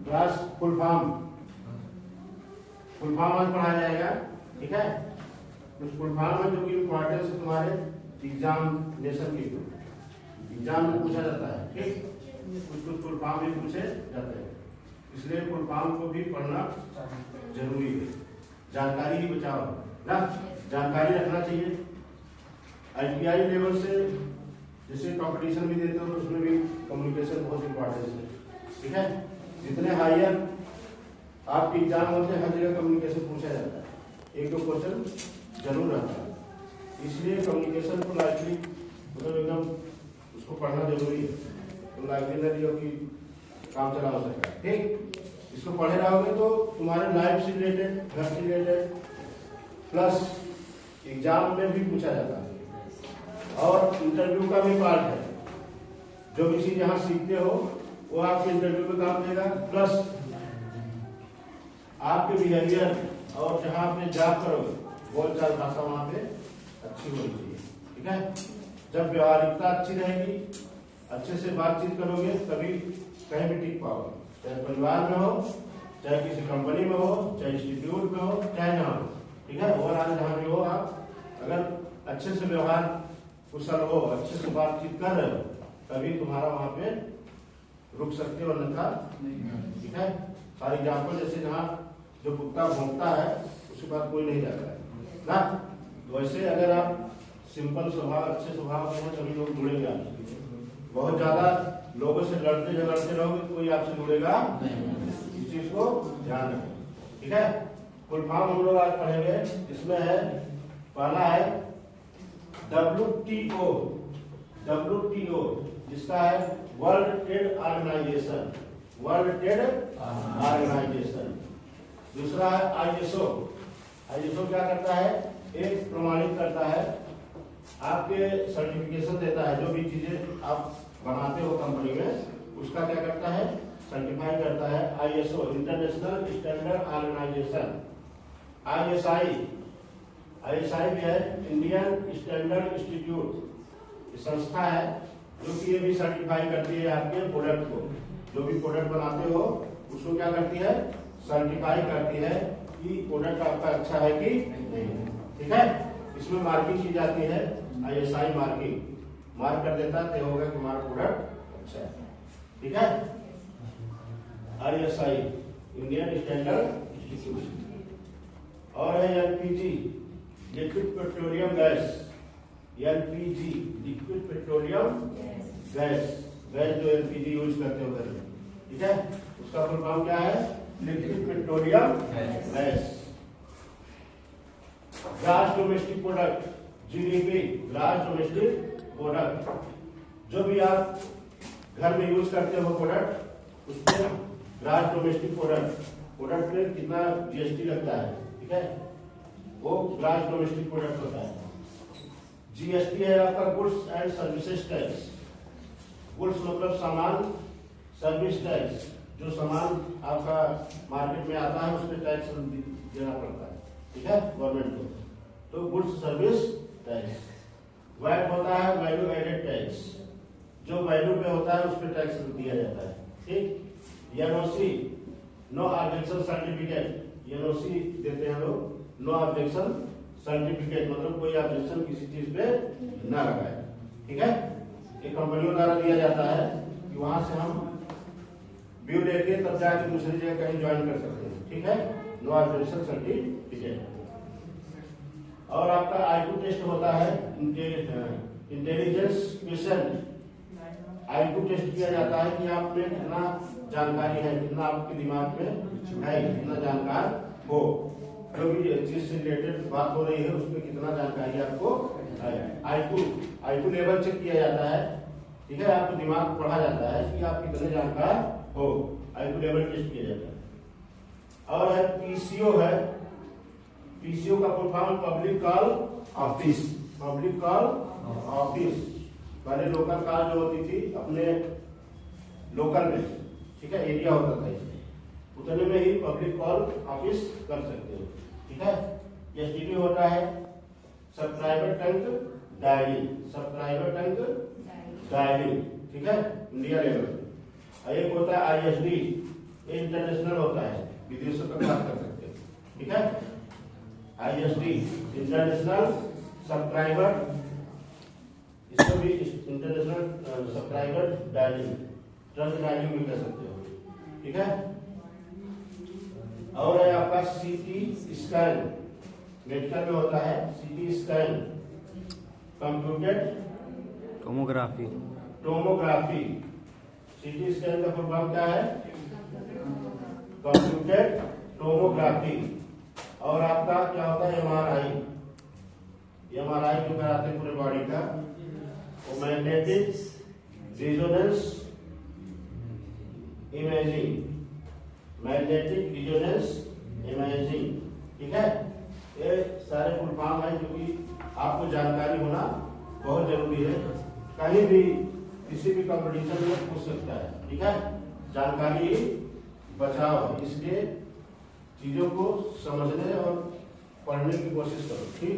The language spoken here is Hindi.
क्लास फुल फॉर्म आज पढ़ाया जाएगा। ठीक है, उस फुल फॉर्म में जो कि इम्पोर्टेंस है तुम्हारे एग्जामिनेशन के एग्जाम में पूछा जाता है। ठीक, कुछ फुल फॉर्म भी पूछे जाते हैं, इसलिए फुल फॉर्म को भी पढ़ना जरूरी है। जानकारी ही बचाओ ना, जानकारी रखना चाहिए। ITI लेवल से जैसे कंपटीशन भी देते हो तो उसमें भी कम्युनिकेशन बहुत इंपॉर्टेंट है। ठीक है, जितने हायर आपके एग्जाम होते हैं हर जगह कम्युनिकेशन पूछा जाता है, एक दो क्वेश्चन जरूर आता है, इसलिए कम्युनिकेशन को लाइटली मतलब एकदम उसको पढ़ना जरूरी है। तो लाइटली ना दियो कि काम चला हो सकता है। ठीक, इसको पढ़े रहोगे तो तुम्हारे लाइफ से रिलेटेड, घर से रिलेटेड प्लस एग्जाम में भी पूछा जाता है और इंटरव्यू का भी पार्ट है। जो भी चीज यहाँ सीखते हो वो आपके इंटरव्यू में काम देगा, प्लस आपके बिहेवियर और जहाँ आपने जॉब करोगे बोलचाल भाषा वहाँ पे अच्छी होनी चाहिए। ठीक है, जब व्यवहारिकता अच्छी रहेगी, अच्छे से बातचीत करोगे तभी कहीं भी टिक पाओगे, चाहे परिवार में हो, चाहे किसी कंपनी में हो, चाहे इंस्टीट्यूट में हो, चाहे जहाँ हो। ठीक है, ओवरऑल जहाँ भी हो, आप अगर अच्छे से व्यवहार कुशल हो, अच्छे से बातचीत कर रहे हो, तभी तुम्हारा वहाँ पे रुक सकते हो, अन्यथा। ठीक है, फॉर एग्जाम्पल जैसे जहाँ जो कुत्ता भौंकता है उसके बाद कोई नहीं जाता है ना, वैसे अगर आप सिंपल स्वभाव, अच्छे स्वभाव के हैं तभी लोग जुड़ेंगे आपसे। बहुत ज्यादा लोगों से लड़ते झगड़ते रहोगे कोई आपसे जुड़ेगा नहीं, इस चीज को ध्यान रखें। ठीक है, फुल फॉर्म हम लोग आज पढ़ेंगे, इसमें है पहला है WTO, जिसका है वर्ल्ड ट्रेड ऑर्गेनाइजेशन। दूसरा है ISO क्या करता है, एक प्रमाणित करता है, आपके सर्टिफिकेशन देता है, जो भी चीजें आप बनाते हो कंपनी में उसका क्या करता है, सर्टिफाई करता है। ISO international standard organisation. ISI भी है, इंडियन स्टैंडर्ड इंस्टीट्यूट संस्था है जो कि ये भी सर्टिफाई करती है आपके प्रोडक्ट को, जो भी प्रोडक्ट बनाते हो उसको क्या करती है, सर्टिफाई करती है कि प्रोडक्ट आपका अच्छा है कि नहीं। ठीक है, इसमें मार्किंग की जाती है, ISI मार्किंग मार्क कर देता है, होगा कि हमारा प्रोडक्ट अच्छा है। ठीक है, ISI इंडियन स्टैंडर्ड इंस्टीट्यूट। और है LPG liquid petroleum gas, LPG liquid petroleum gas जो LPG यूज करते हो घर में। ठीक है, उसका फुल फॉर्म क्या है, liquid petroleum gas. Gross domestic product, GDP gross domestic product, जो भी आप घर में यूज करते हो प्रोडक्ट, उसमें ग्रॉस डोमेस्टिक प्रोडक्ट में कितना GST लगता है। ठीक है, वो ग्रॉस डोमेस्टिक प्रोडक्ट होता है। GST है आपका goods and services tax. Goods मतलब सामान, सर्विस टैक्स, जो सामान आपका मार्केट में आता है उस पर टैक्स देना पड़ता है। ठीक है, गवर्नमेंट को, तो गुड्स सर्विस टैक्स। वैट होता है वैल्यू एडेड टैक्स, जो वैल्यू पे होता है उस पर टैक्स दिया जाता है। ठीक, NOC no objection certificate, NOC देते हैं लोग, नो ऑब्जेक्शन सर्टिफिकेट मतलब कोई ऑब्जेक्शन किसी चीज पे ना लगाए। ठीक है, एक कंपनियों द्वारा दिया जाता है कि वहां से हम व्यू लेके तब जाके दूसरी जगह कहीं ज्वाइन कर सकते हैं। ठीक है, नो ऑब्जेक्शन सर्टिफिकेट। और आपका IQ टेस्ट होता है, इंटेलिजेंस क्वेश्चन। IQ टेस्ट किया जाता है कि आप में कितना जानकारी है, कितना आपके दिमाग में है, कितना जानकार हो, जो भी चीज से रिलेटेड बात हो रही है उसमें कितना जानकारी आपको है। IQ लेवल चेक किया जाता है। ठीक है, आपको दिमाग पढ़ा जाता है कि आप कितने जानकार हो, IQ लेवल टेस्ट किया जाता है। और है PCO PCO का full form public call office. पहले लोकल कॉल जो होती थी अपने लोकल में, ठीक है, एरिया होता था, इसमें उतने में ही पब्लिक कॉल ऑफिस कर सकते हो। ठीक है, STD होता है सब्सक्राइबर टंक डायलिंग। ठीक है, इंडिया लेवल। एक होता है ISD ये इंटरनेशनल होता है, विदेशों का बात कर सकते हैं, ठीक है। ISD इंटरनेशनल सब्सक्राइबर, इसको भी international subscriber dialling, trust dialling भी कर सकते हो, ठीक है। और है आपका CT स्कैन, मेडिकल में होता है CT scan, computed tomography. CT scan का प्रोग्राम क्या है? Computed tomography. और आपका क्या होता है? MRI जो कराते हैं पूरे बॉडी का, वो मैग्नेटिक रेजोनेंस इमेजिंग, ठीक है। ये सारे फुल फॉर्म है जो कि आपको जानकारी होना बहुत जरूरी है, कहीं भी किसी भी कंपटीशन में पूछ सकता है, ठीक है। जानकारी बचाओ, इसलिए चीजों को समझने और पढ़ने की कोशिश करो, ठीक।